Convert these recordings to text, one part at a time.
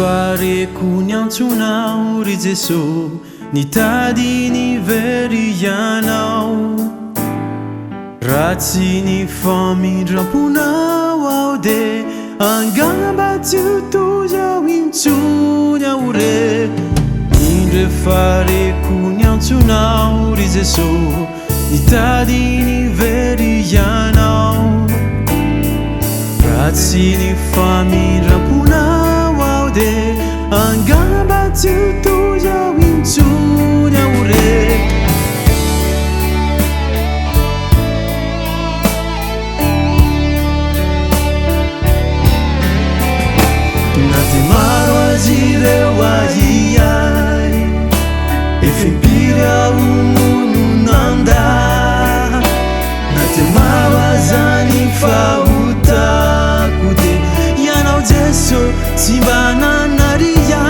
fareko ny antsonao ry Jesosy nitady ny very ianao raha tsy ny famindramponao aho de angamba tsy utozy aho intsony aho re indre fareko ny antsonao ry Jesosy nitady ny very ianao raha tsy ny famindramponao aho de angamba tsy utozy aho intsony aho re na de maro azy ireo ahiay efempiry aho nono nanda na de maro azany fahotako de ianao Jesosy tsy mba nanaria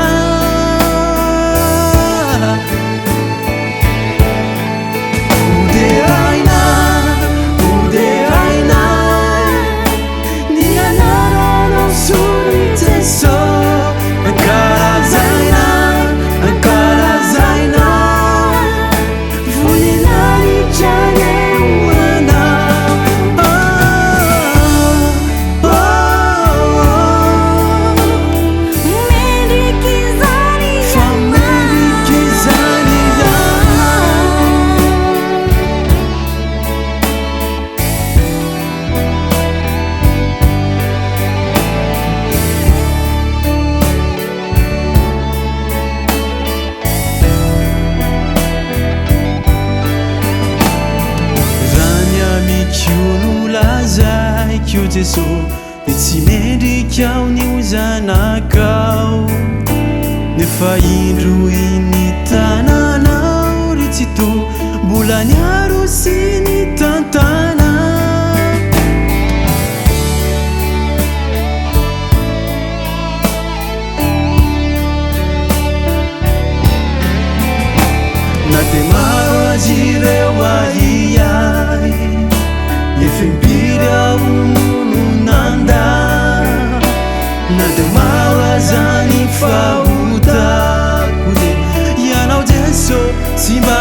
Io Jesosy de tsy mendrika aho ny zanakao nefa indro iny tananao ry tsy to mbola niaro sy ny tantana na de maro azy ireo ahiay efempiry aho na de maro azany fahotako de ianao Jesosy tsy mba